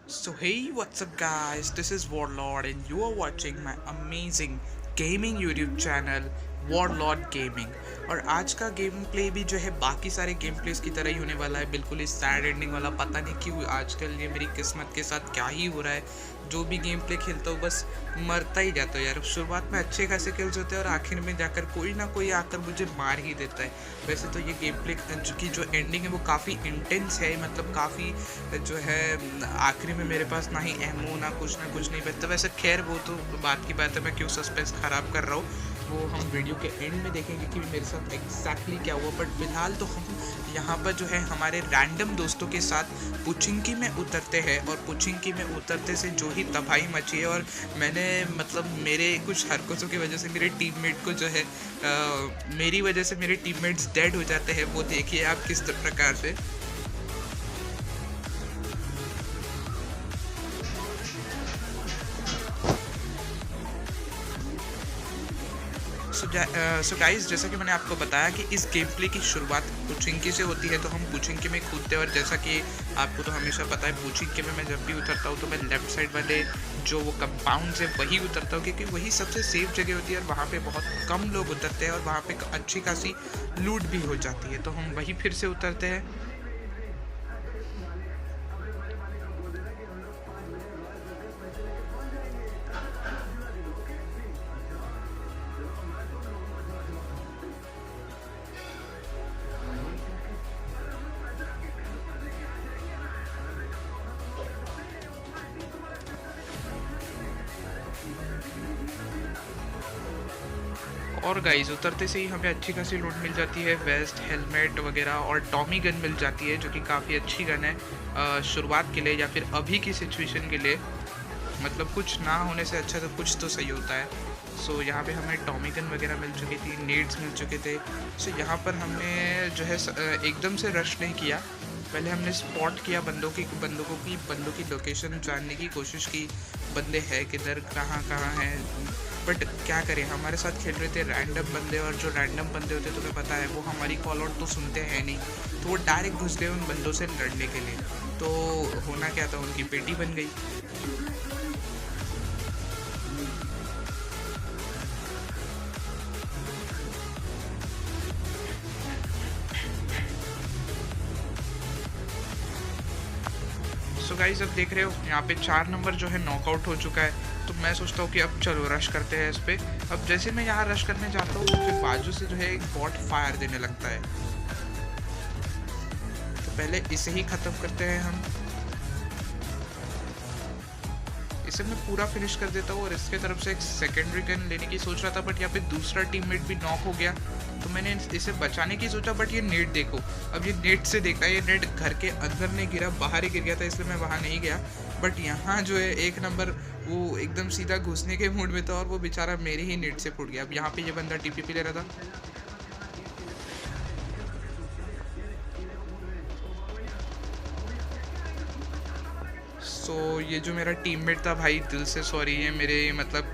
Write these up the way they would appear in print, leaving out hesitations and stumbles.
So hey, what's up guys? This is Warlord and you are watching my amazing gaming YouTube channel Warlord Gaming। और आज का game play भी जो है बाकी सारे गेम प्लेस की तरह ही होने वाला है, बिल्कुल ही सैड एंडिंग वाला। पता नहीं क्यों आजकल ये मेरी किस्मत के साथ क्या ही हो रहा है, जो भी गेम प्ले खेलता हूँ बस मरता ही जाता हूँ यार। शुरुआत में अच्छे खासे किल्स होते हैं और आखिर में जाकर कोई ना कोई आकर मुझे मार ही देता है। वैसे तो ये गेम प्ले की जो एंडिंग है वो काफ़ी इंटेंस है, मतलब काफ़ी जो है आखिरी में मेरे पास ना ही एमओ ना कुछ नहीं बचता। वैसे खैर वो तो बात की बात है, मैं क्यों सस्पेंस ख़राब कर रहा हूँ, वो हम वीडियो के एंड में देखेंगे कि मेरे साथ एग्जैक्टली क्या हुआ। बट फिलहाल तो हम यहाँ पर जो है हमारे रैंडम दोस्तों के साथ पुचिंकी में उतरते हैं, और पुचिंकी में उतरते से जो ही तबाही मची है, और मैंने मतलब मेरे कुछ हरकतों की वजह से मेरे टीममेट को जो है मेरी वजह से मेरे टीममेट्स डेड हो जाते हैं। वो देखिए आप किस प्रकार से। सो गाइस, जैसा कि मैंने आपको बताया कि इस गेम प्ले की शुरुआत पुचिंकी से होती है, तो हम पुचिंकी में कूदते हैं। और जैसा कि आपको तो हमेशा पता है, पुचिंकी में मैं जब भी उतरता हूँ तो मैं लेफ्ट साइड वाले जो वो कंपाउंड से वही उतरता हूँ, क्योंकि वही सबसे सेफ जगह होती है और वहाँ पे बहुत कम लोग उतरते हैं और वहाँ पे अच्छी खासी लूट भी हो जाती है, तो हम वही फिर से उतरते हैं। और गाइस, उतरते से ही हमें अच्छी खासी लूट मिल जाती है, वेस्ट, हेलमेट वगैरह, और टॉमी गन मिल जाती है, जो कि काफ़ी अच्छी गन है शुरुआत के लिए या फिर अभी की सिचुएशन के लिए। मतलब कुछ ना होने से अच्छा तो कुछ तो सही होता है। सो यहाँ पे हमें टॉमी गन वगैरह मिल चुकी थी, नेड्स मिल चुके थे। सो यहाँ पर हमने जो है एकदम से रश नहीं किया, पहले हमने स्पॉट किया बंदों की लोकेशन जानने की कोशिश की, बंदे हैं किधर, कहाँ कहाँ हैं। बट क्या करें, हमारे साथ खेल रहे थे रैंडम बंदे, और जो रैंडम बंदे होते तुम्हें पता है वो हमारी कॉल आउट तो सुनते हैं नहीं, तो वो डायरेक्ट घुस गए उन बंदों से लड़ने के लिए। तो होना क्या था, उनकी पेटी बन गई। सो गाइस, अब देख रहे हो यहाँ पे 4 नंबर जो है नॉकआउट हो चुका है, तो मैं सोचता हूँ कि अब चलो रश करते हैं इस पर। अब जैसे मैं यहाँ रश करने जाता हूँ तो फिर बाजू से जो है एक बॉट फायर देने लगता है, तो पहले इसे ही ख़त्म करते हैं हम। इसे मैं पूरा फिनिश कर देता हूँ और इसके तरफ से एक सेकेंडरी गन लेने की सोच रहा था, बट यहाँ पे दूसरा टीममेट भी नॉक हो गया, तो मैंने इसे बचाने की सोचा। बट ये नेट देखो, अब ये नेट से देखा, ये नेट घर के अंदर नहीं गिरा, बाहर ही गिर गया था, इसलिए मैं वहाँ नहीं गया। बट यहाँ जो है एक नंबर वो एकदम सीधा घुसने के मूड में था और वो बेचारा मेरे ही नेट से फूट गया। अब यहाँ पे ये बंदा टीपीपी ले रहा था। सो ये जो मेरा टीममेट था भाई, दिल से सॉरी है मेरे, मतलब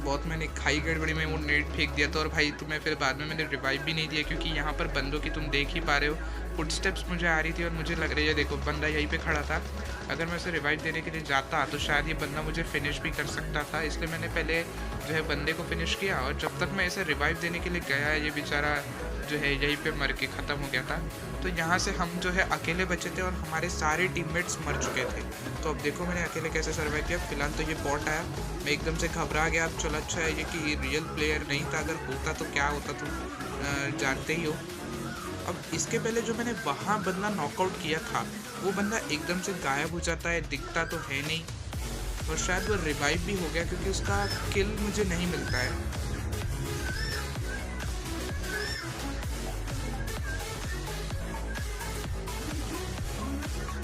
बहुत मैंने खाई गड़बड़ी में वो नेट फेंक दिया था। और भाई तुम्हें फिर बाद में मैंने रिवाइव भी नहीं दिया, क्योंकि यहाँ पर बंदों की तुम देख ही पा रहे हो फुटस्टेप्स मुझे आ रही थी और मुझे लग रही है देखो बंदा यहीं पे खड़ा था। अगर मैं उसे रिवाइव देने के लिए जाता तो शायद ये बंदा मुझे फिनिश भी कर सकता था, इसलिए मैंने पहले जो है बंदे को फिनिश किया। और जब तक मैं इसे रिवाइव देने के लिए गया, ये बेचारा जो है यहीं पे मर के ख़त्म हो गया था। तो यहाँ से हम जो है अकेले बचे थे और हमारे सारे टीममेट्स मर चुके थे। तो अब देखो मैंने अकेले कैसे सर्वाइव किया। फिलहाल तो ये बॉट आया, मैं एकदम से घबरा गया। अब चलो अच्छा है ये कि रियल प्लेयर नहीं था, अगर होता तो क्या होता तुम जानते ही हो। अब इसके पहले जो मैंने वहाँ बंदा नॉकआउट किया था, वो बंदा एकदम से गायब हो जाता है, दिखता तो है नहीं। और शायद वो रिवाइव भी हो गया क्योंकि उसका किल मुझे नहीं मिलता है।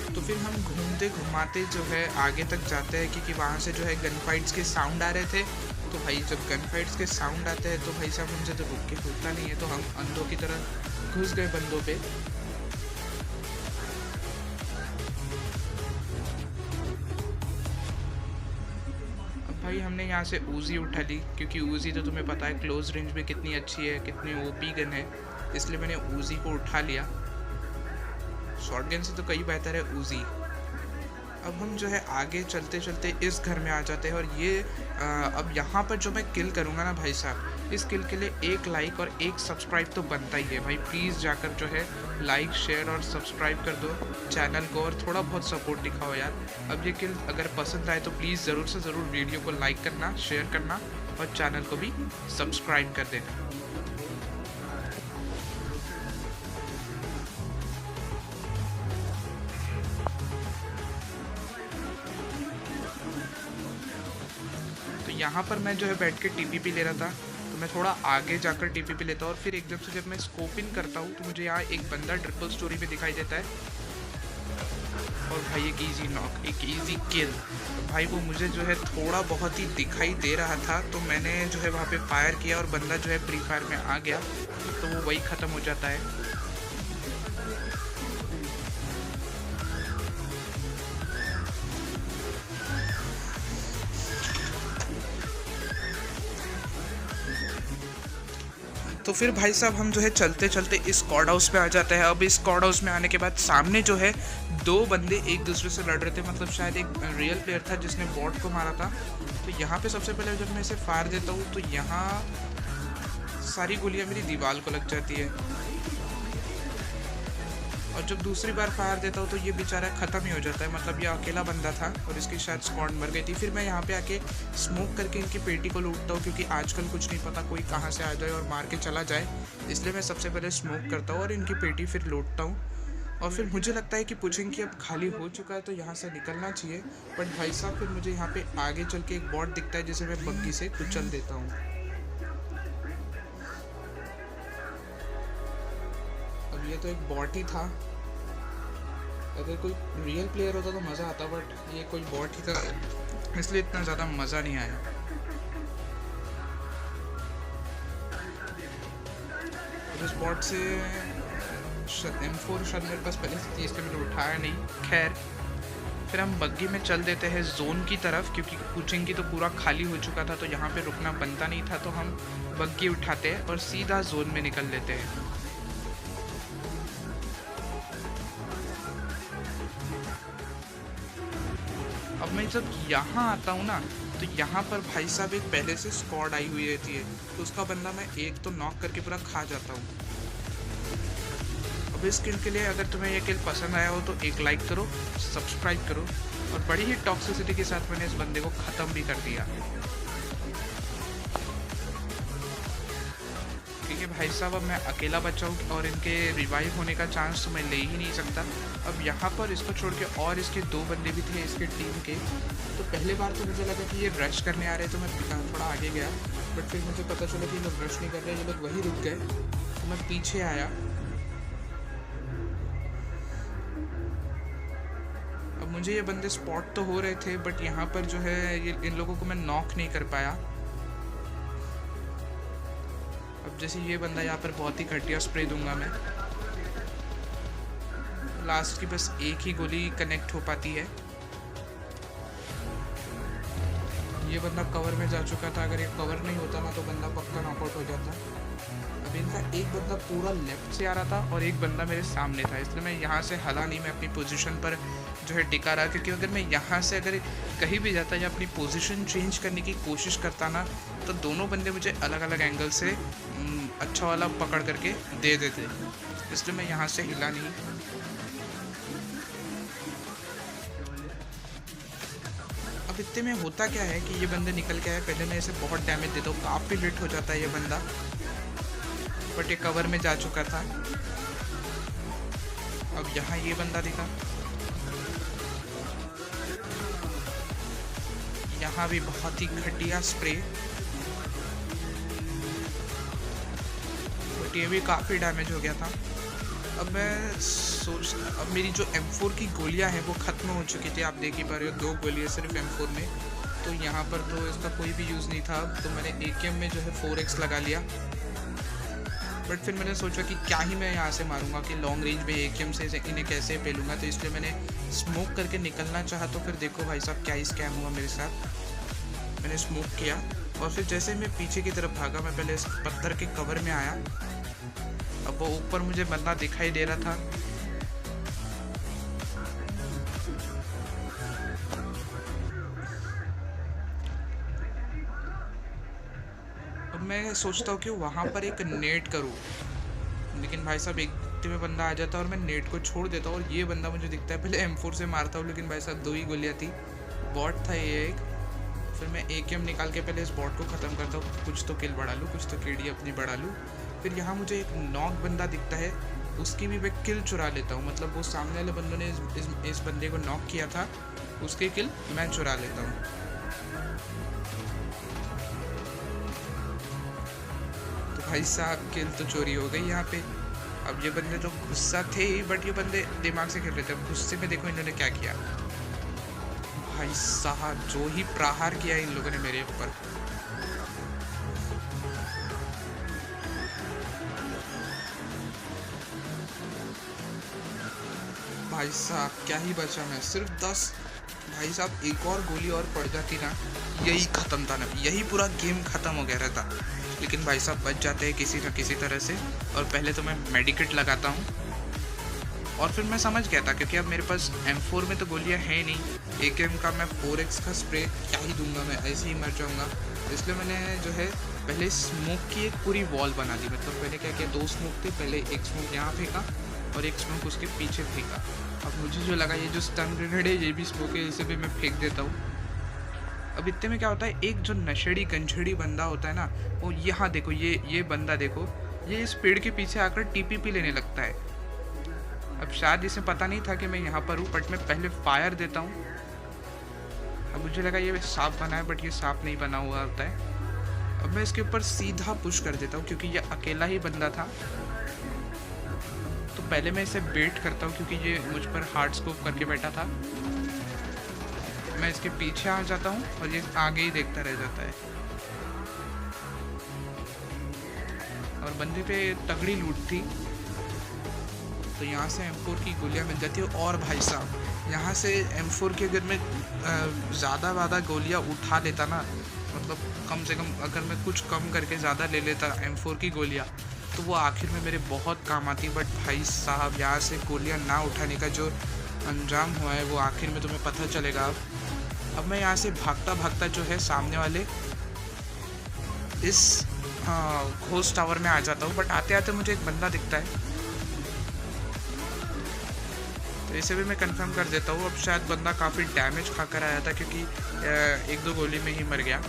तो फिर हम घूमते घुमाते जो है आगे तक जाते हैं, क्योंकि वहाँ से जो है गन फाइट्स के साउंड आ रहे थे। तो भाई जब गन फाइट्स के साउंड आते हैं तो भाई साहब हमसे तो रुक के होता नहीं है, तो हम अंधों की तरह घुस गए बंदों पे। अब भाई हमने यहाँ से ऊजी उठा ली, क्योंकि ऊजी तो तुम्हें पता है क्लोज रेंज में कितनी अच्छी है, कितनी ओपी गन है, इसलिए मैंने ऊजी को उठा लिया। शॉटगन से तो कई बेहतर है ऊजी। अब हम जो है आगे चलते चलते इस घर में आ जाते हैं। और ये अब यहाँ पर जो मैं किल करूँगा ना भाई साहब, इस किल के लिए एक लाइक और एक सब्सक्राइब तो बनता ही है भाई। प्लीज़ जाकर जो है लाइक शेयर और सब्सक्राइब कर दो चैनल को, और थोड़ा बहुत सपोर्ट दिखाओ यार। अब ये किल अगर पसंद आए तो प्लीज़ ज़रूर से ज़रूर वीडियो को लाइक करना, शेयर करना और चैनल को भी सब्सक्राइब कर देना। यहाँ पर मैं जो है बैठ के टीपीपी ले रहा था, तो मैं थोड़ा आगे जाकर टीपीपी लेता हूँ। और फिर एकदम से जब मैं स्कोप इन करता हूँ तो मुझे यहाँ एक बंदा ट्रिपल स्टोरी पे दिखाई देता है। और भाई एक इजी नॉक, एक इजी किल। भाई वो मुझे जो है थोड़ा बहुत ही दिखाई दे रहा था, तो मैंने जो है वहाँ पे फायर किया और बंदा जो है फ्री फायर में आ गया, तो वो वही ख़त्म हो जाता है। तो फिर भाई साहब हम जो है चलते चलते इस स्क्वाड हाउस पे आ जाते हैं। अब इस स्क्वाड हाउस में आने के बाद सामने जो है दो बंदे एक दूसरे से लड़ रहे थे, मतलब शायद एक रियल प्लेयर था जिसने बॉट को मारा था। तो यहाँ पे सबसे पहले जब मैं इसे फायर देता हूँ तो यहाँ सारी गोलियाँ मेरी दीवार को लग जाती है, और जब दूसरी बार फायर देता हूँ तो ये बेचारा ख़त्म ही हो जाता है। मतलब ये अकेला बंदा था और इसकी शायद स्क्वाड मर गई थी। फिर मैं यहाँ पे आके स्मोक करके इनकी पेटी को लूटता हूँ, क्योंकि आजकल कुछ नहीं पता कोई कहाँ से आ जाए और मार के चला जाए, इसलिए मैं सबसे पहले स्मोक करता हूँ और इनकी पेटी फिर लूटता हूँ। और फिर मुझे लगता है कि पूछेंगे कि अब खाली हो चुका है तो यहाँ से निकलना चाहिए, बट भाई साहब फिर मुझे यहाँ पे आगे चल के एक बॉट दिखता है जिसे मैं बग्गी से कुचल देता हूँ। अब ये तो एक बॉट ही था, अगर कोई रियल प्लेयर होता तो मज़ा आता, बट ये कोई बॉट ही था इसलिए इतना ज़्यादा मज़ा नहीं आया। इस बॉट से M4 शायद मेरे पास पहले से थी, इसलिए मैंने उठाया नहीं। खैर फिर हम बग्गी में चल देते हैं जोन की तरफ, क्योंकि कोचिंग की तो पूरा खाली हो चुका था, तो यहाँ पे रुकना बनता नहीं था। तो हम बग्गी उठाते हैं और सीधा जोन में निकल लेते हैं। अब मैं जब यहाँ आता हूँ ना, तो यहाँ पर भाई साहब एक पहले से स्क्वाड आई हुई रहती है, तो उसका बंदा मैं एक तो नॉक करके पूरा खा जाता हूँ। अब इस किल के लिए अगर तुम्हें ये किल पसंद आया हो तो एक लाइक करो, सब्सक्राइब करो। और बड़ी ही टॉक्सिसिटी के साथ मैंने इस बंदे को ख़त्म भी कर दिया। ठीक है भाई साहब, अब मैं अकेला बचा हूँ और इनके रिवाइव होने का चांस तो मैं ले ही नहीं सकता। अब यहाँ पर इसको छोड़ के और इसके दो बंदे भी थे इसके टीम के। तो पहले बार तो मुझे लगा कि ये रश करने आ रहे हैं, तो मैं थोड़ा आगे गया, बट फिर मुझे पता चला कि ये लोग रश नहीं कर रहे, ये लोग वहीं रुक गए। तो मैं पीछे आया। अब मुझे ये बंदे स्पॉट तो हो रहे थे, बट यहाँ पर जो है ये इन लोगों को मैं नॉक नहीं कर पाया। अब जैसे ये बंदा यहाँ पर बहुत ही घटिया स्प्रे दूंगा मैं, लास्ट की बस एक ही गोली कनेक्ट हो पाती है। ये बंदा कवर में जा चुका था, अगर ये कवर नहीं होता ना तो बंदा पक्का नॉकआउट हो जाता। अब इनका एक बंदा पूरा लेफ्ट से आ रहा था और एक बंदा मेरे सामने था, इसलिए मैं यहाँ से हला नहीं, मैं अपनी पोजीशन पर जो है टिका रहा, क्योंकि अगर मैं यहाँ से अगर कहीं भी जाता या अपनी पोजीशन चेंज करने की कोशिश करता ना तो दोनों बंदे मुझे अलग अलग एंगल से अच्छा वाला पकड़ करके दे देते, इसलिए मैं यहाँ से हिला नहीं। अब इतने में होता क्या है कि ये बंदे निकल के आए, पहले मैं इसे बहुत डैमेज देता हूँ, काफ़ी लेट हो जाता है ये बंदा, बट ये कवर में जा चुका था। अब यहाँ ये बंदा दिखा, यहाँ भी बहुत ही घटिया स्प्रे, बट ये भी काफ़ी डैमेज हो गया था। अब मैं अब मेरी जो M4 की गोलियां हैं वो ख़त्म हो चुकी थी, आप देख ही पा रहे हो, 2 गोलियां सिर्फ M4 में, तो यहाँ पर तो इसका कोई भी यूज़ नहीं था। तो मैंने AKM में जो है 4x लगा लिया, बट फिर मैंने सोचा कि क्या ही मैं यहाँ से मारूंगा, कि लॉन्ग रेंज में AKM से इन्हें कैसे पेलूँगा, तो इसलिए मैंने स्मोक करके निकलना चाहा। तो फिर देखो भाई साहब क्या ही स्कैम हुआ मेरे साथ। मैंने स्मोक किया और फिर जैसे मैं पीछे की तरफ भागा, मैं पहले इस पत्थर के कवर में आया, अब वो ऊपर मुझे बंदा दिखाई दे रहा था, अब मैं सोचता हूँ कि वहाँ पर एक नेट करूँ, लेकिन भाई साहब एक में बंदा आ जाता है और मैं नेट को छोड़ देता हूँ और ये बंदा मुझे दिखता है, पहले M4 से मारता हूँ, लेकिन भाई साहब 2 ही गोलियाँ थी, बॉट था ये एक। फिर मैं AKM निकाल के पहले इस बॉट को ख़त्म करता हूँ, कुछ तो किल बढ़ा लूँ, कुछ तो KD अपनी बढ़ा लूँ। फिर यहाँ मुझे एक नॉक बंदा दिखता है, उसकी भी मैं किल चुरा लेता हूँ, मतलब वो सामने वाले बंदों ने इस बंदे को नॉक किया था, उसके किल मैं चुरा लेता हूँ। तो भाई साहब किल तो चोरी हो गई यहाँ पे। अब ये बंदे तो गुस्सा थे ही, बट ये बंदे दिमाग से खेल रहे थे। अब गुस्से में देखो इन्होंने क्या किया, भाई साहब जो ही प्रहार किया इन लोगों ने मेरे ऊपर। भाई साहब क्या ही बचा, मैं सिर्फ 10। भाई साहब एक और गोली और पड़ जाती ना, यही ख़त्म था ना, यही पूरा गेम ख़त्म हो गया रहता। लेकिन भाई साहब बच जाते हैं किसी न किसी तरह से। और पहले तो मैं मेडिकेट लगाता हूँ और फिर मैं समझ गया था, क्योंकि अब मेरे पास M4 में तो गोलियाँ हैं नहीं, AKM का मैं 4x का स्प्रे क्या ही दूंगा, मैं ऐसे ही मर जाऊँगा। इसलिए मैंने जो है पहले स्मोक की एक पूरी वॉल बना दी, मतलब मैंने क्या किया, 2 स्मोक थे, पहले एक स्मोक यहाँ फेंका और एक स्मोक उसके पीछे फेंका। अब मुझे जो लगा ये जो स्टन ग्रेनेड है ये भी स्मोक है, इसे भी मैं फेंक देता हूँ। अब इतने में क्या होता है, एक जो नशेड़ी गंजेड़ी बंदा होता है ना, वो यहाँ देखो, ये बंदा देखो, ये इस पेड़ के पीछे आकर TPP लेने लगता है। अब शायद इसे पता नहीं था कि मैं यहाँ पर हूँ, बट मैं पहले फायर देता हूँ। अब मुझे लगा ये सांप बना है, बट ये सांप नहीं बना हुआ होता है। अब मैं इसके ऊपर सीधा पुश कर देता हूँ, क्योंकि ये अकेला ही बंदा था। तो पहले मैं इसे बेट करता हूँ, क्योंकि ये मुझ पर हार्ड स्कोप करके बैठा था। मैं इसके पीछे आ जाता हूँ और ये आगे ही देखता रह जाता है। और बंदे पे तगड़ी लूट थी, तो यहाँ से M4 की गोलियाँ मिल जाती है। और भाई साहब यहाँ से M4 की अगर मैं ज़्यादा गोलियाँ उठा लेता ना, मतलब कम से कम अगर मैं कुछ कम करके ज़्यादा ले लेता M4 की गोलियाँ, तो वो आखिर में मेरे बहुत काम आती। बट भाई साहब यहाँ से गोलियाँ ना उठाने का जो अंजाम हुआ है वो आखिर में तुम्हें पता चलेगा। अब मैं यहाँ से भागता जो है सामने वाले इस घोस्ट टावर में आ जाता हूँ, बट आते आते मुझे एक बंदा दिखता है, तो इसे भी मैं कंफर्म कर देता हूँ। अब शायद बंदा काफ़ी डैमेज खाकर आया था, क्योंकि 1-2 गोली में ही मर गया।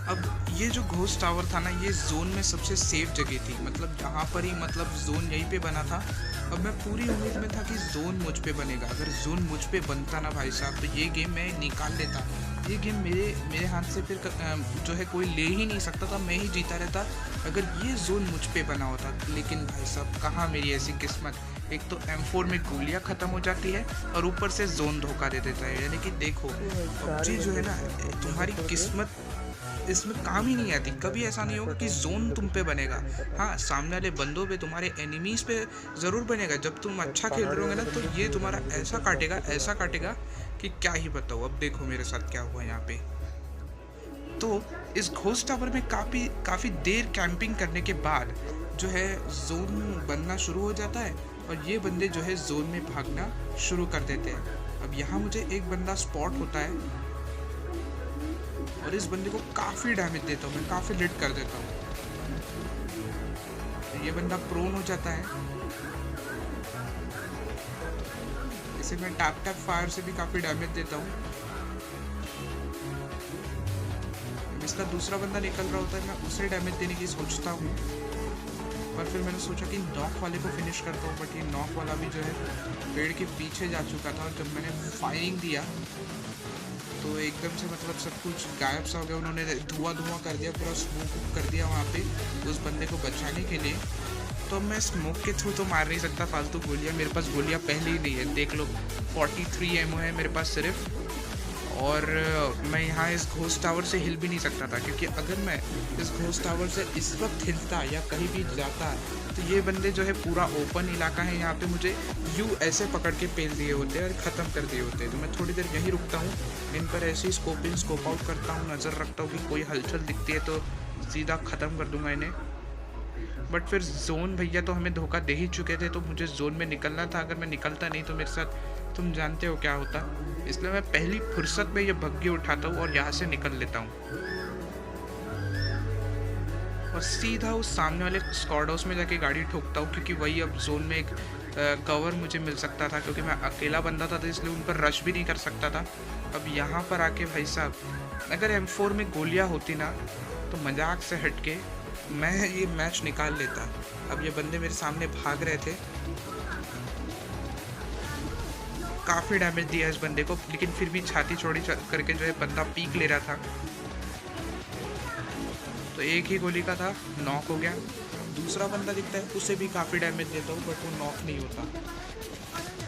अब ये जो घोस्ट टावर था ना, ये जोन में सबसे सेफ जगह थी, मतलब यहाँ पर ही, मतलब जोन यहीं पे बना था। अब मैं पूरी उम्मीद में था कि जोन मुझ पे बनेगा, अगर जोन मुझ पे बनता ना भाई साहब, तो ये गेम मैं निकाल लेता। ये गेम मेरे हाथ से फिर जो है कोई ले ही नहीं सकता था, मैं ही जीता रहता अगर ये जोन मुझ पे बना होता। लेकिन भाई साहब कहाँ मेरी ऐसी किस्मत, एक तो M4 में गोलियाँ ख़त्म हो जाती है और ऊपर से जोन धोखा दे देता है। यानी कि देखो जी जो है ना, तुम्हारी किस्मत इसमें काम ही नहीं आती। कभी ऐसा नहीं होगा कि जोन तुम पे बनेगा। हाँ, सामने वाले बंदों पे, तुम्हारे एनिमीज़ पे ज़रूर बनेगा। जब तुम अच्छा खेल रहे होगे ना तो ये तुम्हारा ऐसा काटेगा कि क्या ही बताऊँ। अब देखो मेरे साथ क्या हुआ यहाँ पे। तो इस घोस्ट टावर में काफ़ी देर कैंपिंग करने के बाद जो है जोन बनना शुरू हो जाता है और ये बंदे जो है जोन में भागना शुरू कर देते हैं। अब यहाँ मुझे एक बंदा स्पॉट होता है और इस बंदे को काफ़ी डैमेज देता हूँ मैं, काफ़ी लिट कर देता हूँ। ये बंदा प्रोन हो जाता है। इसे मैं टैप फायर से भी काफ़ी डैमेज देता हूँ। इसका दूसरा बंदा निकल रहा होता है, मैं उसे डैमेज देने की सोचता हूँ, पर फिर मैंने सोचा कि नॉक वाले को फिनिश करता हूँ। बट ये नॉक वाला भी जो है पेड़ के पीछे जा चुका था और जब मैंने फायरिंग दिया तो एकदम से मतलब सब कुछ गायब सा हो गया। उन्होंने धुआं कर दिया, पूरा स्मोक कर दिया वहाँ पे उस बंदे को बचाने के लिए। तो मैं स्मोक के थ्रू तो मार नहीं सकता फालतू गोलियाँ, मेरे पास गोलियाँ पहले ही नहीं है। देख लो 43 एमओ है मेरे पास सिर्फ, और मैं यहाँ इस घोस्ट टावर से हिल भी नहीं सकता था, क्योंकि अगर मैं इस घोस्ट टावर से इस वक्त हिलता या कहीं भी जाता तो ये बंदे जो है, पूरा ओपन इलाका है यहाँ पे, मुझे यूँ ऐसे पकड़ के पेल दिए होते और ख़त्म कर दिए होते। तो मैं थोड़ी देर यहीं रुकता हूँ, इन पर ऐसे ही स्कोप आउट करता हूँ, नज़र रखता हूँ कि कोई हलचल दिखती है तो सीधा ख़त्म कर दूँगा इन्हें। बट फिर जोन भैया तो हमें धोखा दे ही चुके थे, तो मुझे जोन में निकलना था। अगर मैं निकलता नहीं तो मेरे साथ तुम जानते हो क्या होता। इसलिए मैं पहली फुर्सत में ये बग्गी उठाता हूँ और यहाँ से निकल लेता हूँ और सीधा उस सामने वाले स्क्वाड हाउस में जाके गाड़ी ठोकता हूँ, क्योंकि वही अब जोन में एक कवर मुझे मिल सकता था, क्योंकि मैं अकेला बंदा था तो इसलिए उन पर रश भी नहीं कर सकता था। अब यहाँ पर आके भाई साहब, अगर M4 में गोलियाँ होती ना तो मजाक से हट के मैं ये मैच निकाल लेता। अब ये बंदे मेरे सामने भाग रहे थे, काफ़ी डैमेज दिया इस बंदे को, लेकिन फिर भी छाती चौड़ी करके जो है बंदा पीक ले रहा था। तो एक ही गोली का था, नॉक हो गया। दूसरा बंदा दिखता है, उसे भी काफ़ी डैमेज देता हूँ, बट वो नॉक नहीं होता।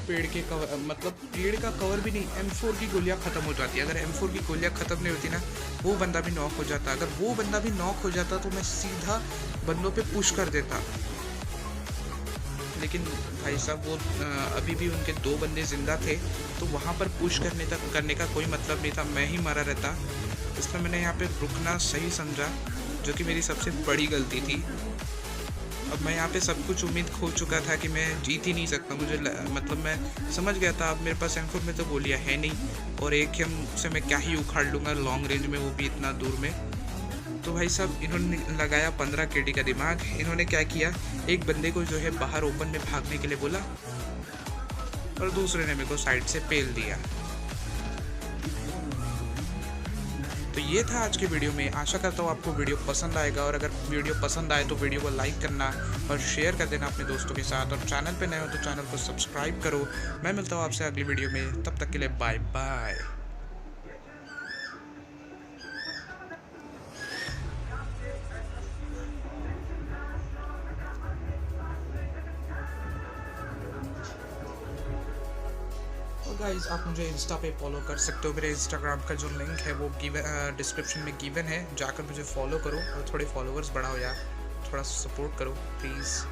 पेड़ के कवर, मतलब पेड़ का कवर भी नहीं, M4 की गोलियाँ ख़त्म हो जाती है। अगर M4 की गोलियाँ ख़त्म नहीं होती ना, वो बंदा भी नॉक हो जाता। अगर वो बंदा भी नॉक हो जाता तो मैं सीधा बंदों पे पुश कर देता। लेकिन भाई साहब वो अभी भी उनके 2 बंदे ज़िंदा थे, तो वहाँ पर पुश करने का कोई मतलब नहीं था, मैं ही मरा रहता। इसलिए मैंने यहाँ पे रुकना सही समझा, जो कि मेरी सबसे बड़ी गलती थी। अब मैं यहाँ पे सब कुछ उम्मीद खो चुका था कि मैं जीत ही नहीं सकता। मुझे मतलब मैं समझ गया था अब मेरे पास M4 में तो गोलियाँ है नहीं, और एक एम से मैं क्या ही उखाड़ लूँगा लॉन्ग रेंज में, वो भी इतना दूर में। तो भाई साहब इन्होंने लगाया 15 KD का दिमाग। इन्होंने क्या किया, एक बंदे को जो है बाहर ओपन में भागने के लिए बोला और दूसरे ने मेरे को साइड से पेल दिया। तो ये था आज के वीडियो में। आशा करता हूँ आपको वीडियो पसंद आएगा, और अगर वीडियो पसंद आए तो वीडियो को लाइक करना और शेयर कर देना अपने दोस्तों के साथ, और चैनल पे नए हो तो चैनल को सब्सक्राइब करो। मैं मिलता हूँ आपसे अगली वीडियो में, तब तक के लिए बाय बाय। गाइस आप मुझे इंस्टा पे फॉलो कर सकते हो। मेरे इंस्टाग्राम का जो लिंक है वो डिस्क्रिप्शन में गिवन है, जाकर मुझे फॉलो करो और थोड़े फॉलोअर्स बढ़ाओ यार, थोड़ा सपोर्ट करो प्लीज़।